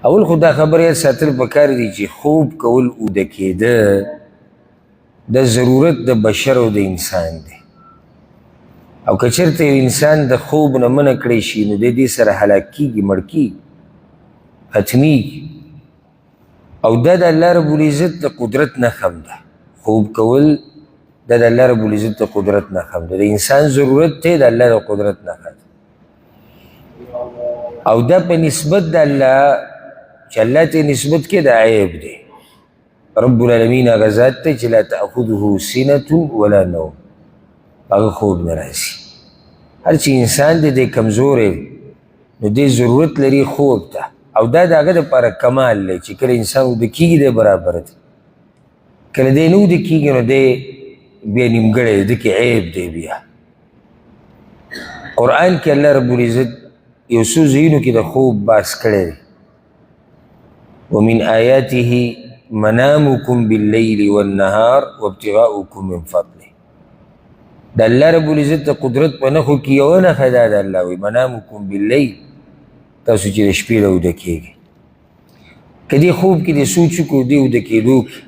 اول خو دا خبر یاد ساتل پکار دي چې خوب کول اوده کېده د ضرورت د بشر او د انسان دی او که چېرته یو انسان د خوب نه منع کړی شي نو د دې سره هلاک کېږي مړ کېږي ختمیږي او دا د الله رب العزت د قدرت نښه ده خوب کول دا د الله رب العزت د قدرت نښه ده د انسان ضرورت دی د الله د قدرت نښه ده او دا په نسبت د الله چې الله ته نسبت کې د عیب دی رب العالمین هغه ذات دی چې لا تأخذه سنة ولا نوم هغه خوب نه راځي هر چې انسان دی دی کمزوری نو دی ضرورت لري خوب ته او دا د هغه دپاره کمال دی چې کله انسان اوده کېږي دی برابر دی کله دی نه اوده کېږي نو دی بیا نیمګړی دی دکې عیب دی بیا قرآن کې الله رب العزت یو څو ځایونو کې د خوب بحث کړی دی ومن آیاته منامکم باللیل والنهار وابتغاؤکم من فضله د الله رب العزت د قدرت په نښو کې یوه نښه دا د الله وایي منامکم باللیل تاسو چې د شپې له اوده کېږئ که دې خوب کې دې سوچ وکړو دې اوده کېدو کې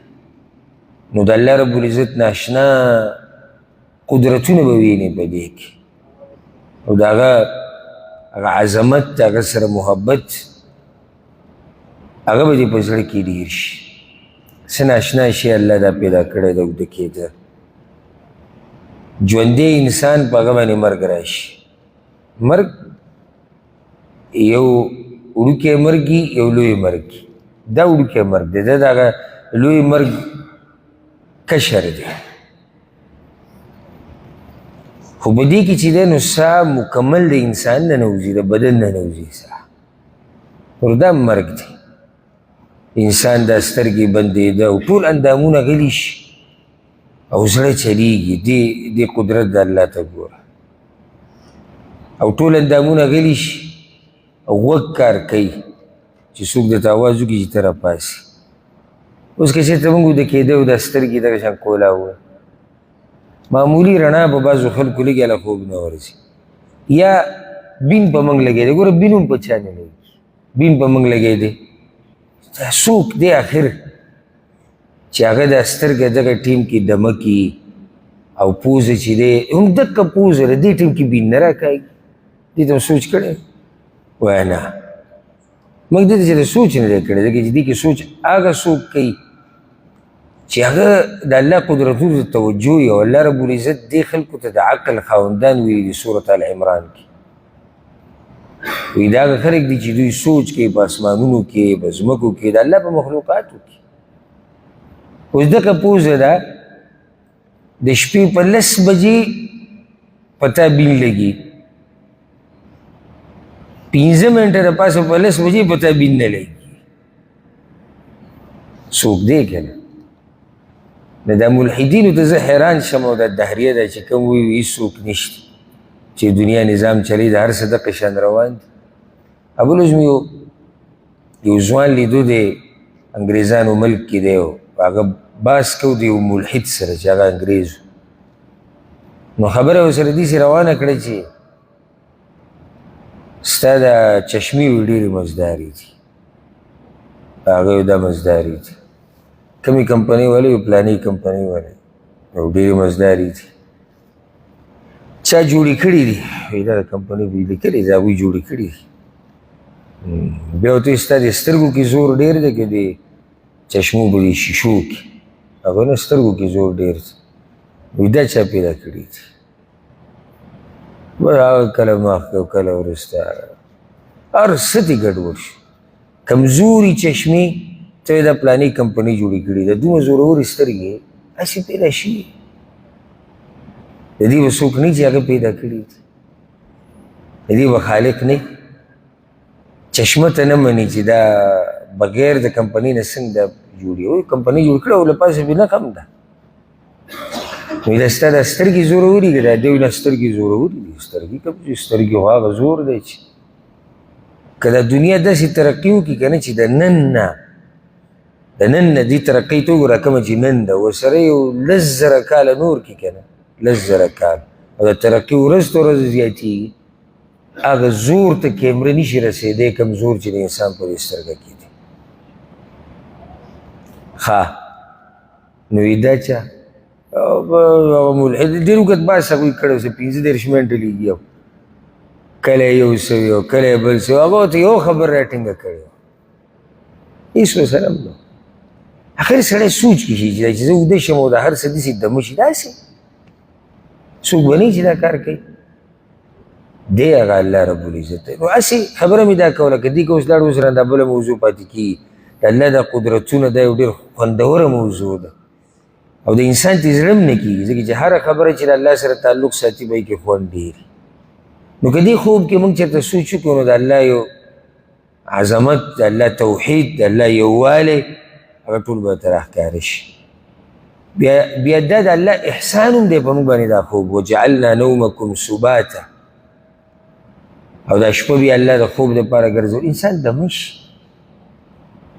نو د الله رب العزت ناشنا قدرتونه به وینې په دې کې او د هغه عظمت د هغه سره محبت هغه به دې په زړه کې ډېر شي څه ناشنا شي الله دا پیدا کړی د اوده کېده ژوندی انسان په هغه باندې مرګ راشي مرګ یو وړوکی مرګ یو لوی مرګ دا وړوکی مرګ دی دا د هغه لوی مرګ کشر دی خو په دې کې چې دی نو ساه مکمل د انسان نه نوځي د بدن نه نوځي ساه نو دا مرګ دی انسان دا سترګې بندېده او ټول اندامونه غلي شي او زړه چلیږي دې قدرت د الله ته ګوره او ټول اندامونه غلي شي او غوږ کار کوي چې څوک درته اواز وکړي چې ته راپاسې اوس که چېرته موږ اوده کېده او دا سترګې دغه شان کولاوه معمولي رڼا په بعضو خلکو لږې هله خوب نه ورځي یا بین په موږ لګېدی ګوره بین هم په چا نه لګي بین په موږ لګېدی دا څوک دی آخر چې هغه دا سترګه دغه ټیم کې دمه کي او پوزه چې دی هم دقه پوزه ده دې ټیم کې بین نه راکاږي دې ته سوچ کړی وایه نه موږ دې ته چې د سوچ نه دی کړی ځکه چې دې کې سوچ هغه څوک کوي چې هغه د الله قدرتونو ته توجه وي او الله رب العزت دې خلکو ته د عقل خاوندان ویلي دي سورت آل عمران کې وایي دا هغه خلک دي چې دوی سوچ کوي په اسمانونو کې په ځمکو کې د الله په مخلوقاتو کې اوس دغه پوزه ده د شپې په 10 بجې پتا بین لګي 15 منټه د پاسه په 10 بجې پتا بین نه لګي څوک دی که نه نو دا ملحدینو ته زه حیران شم او دا دهریه ده چې کوم وایي هېڅوک نشته چې دنیا نظام چلی د هر څه دقه شان روان دي ابوالعزم یو ځوان لیدو دی انګریزانو ملک کې دی هغه باس کو د یو ملحد سره چې هغه انګریز نو خبره ورسره داسې روانه کړه چې ستا دا چشمې وي ډېرې مزدارې دي هغه وایي دا مزدارې دي کمې کمپنۍ والی وي پلانې کمپنۍ والی او ډېرې مزدارې دي چا جوړې کړي دي وایي دا د کمپنۍ به یې لیکلې دا هغوی جوړې کړي دي بیا ورته وایي ستا د سترګو کې زور ډېر دی که د چشمو به د شیشو کې هغه نه سترګو کې زور ډېر دی وایي دا چا پیدا کړي دي بس هغه کله مخکې او کله وروسته هر څه دې ګډوډ شو کمزوري چشمې ته یې دا پلانې کمپنۍ جوړې کړي ده دومره زورورې سترګې هسې پیدا شوي د دې به څوک نه چې هغه پیدا کړي دي د دې به خالق نه چشمه ته نه مني چې دا بغیر د کمپنۍ نه څنګه دا جوړي وایي کمپنۍ جوړ کړه او له پاسه بې نښه هم ده وایي دا ستا دا سترګې زوروري که دا دوی نه سترګې زوروري دي سترګې کمزوري سترګې خو هغه زور دی چې که دا دنیا داسې ترقي وکړي که نه چې د نن نه دې ترقۍ ته وګوره کومه چې نن ده ورسره یو 10,000 کاله نور کړي که نه 10,000 کال او د ترقي ورځ ته ورځ زیاتېږي هغه زور ته کیمره نشي رسېدی کم زور چې د انسان په دې سترګه کې دی ښه نو دا چا ملحد ډېر اوږد بحث هغوی کړی اوس 15 منټه لګي او کله یو سوي او کله بل سوي هغه ورته یو خبر راټینګه کړې هېڅ ورسره هم نه اخر سړی سوچ کې شي چې زه اوده شم او د هر څه داسې دمه شي داسې څوک به نه چې دا کار کوي دی هغه الله رب العزت دی نو هسې خبره مې دا کوله که دې که اوس لاړ اوس رانده بله موضوع پاتې کېږي د الله دا قدرتونه دا یو ډېر خوندوره موضوع ده او د انسان ته زړه هم نه کېږي ځکه چې هره خبره چې د الله سره تعلق ساتي به یې کې خوند ډېر نو که دې خوب کې موږ چېرته سوچ وکړو نو د الله یو عظمت د الله توحید د الله یووالی هغه ټول به ته راښکاره شي بیا دا د الله احسان هم دی په موږ باندې دا خوب وجعلنا نومکم سباتا او دا شپه بیا الله د خوب دپاره ګرځول انسان دمه شي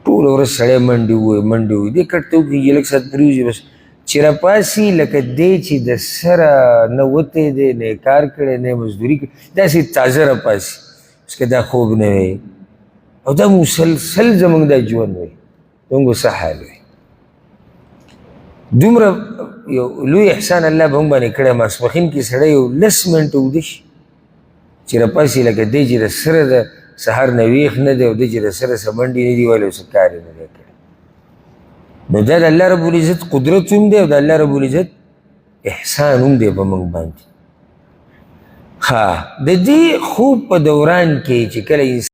ټوله ورځ سړی منډې ووایي دې کټ ته وکړي لږ ساعت پرېوځي بس چې راپاسي لکه دی چې د سره نه وتی دی نه کار کړی نه مزدوري کړې داسې تازه راپاسي اوس که دا خوب نه وی او دا مسلسل زموږ دا ژوند وی زموږ څه حال وی دومره یو لوی احسان الله به موږ باندې کړی ماسپښین کې سړی یو 10 منټه اوده شي چې راپاسي لکه دی چې د سره د سهار نه ویښ نه دی او دی چې د سره څه منډې نه دي ویلی او څه کار یې نه دی کړی نو دا د الله رب العزت قدرت هم دی او د الله رب العزت احسان هم دی په موږ باندې ښه د دې خوب په دوران کې چې کله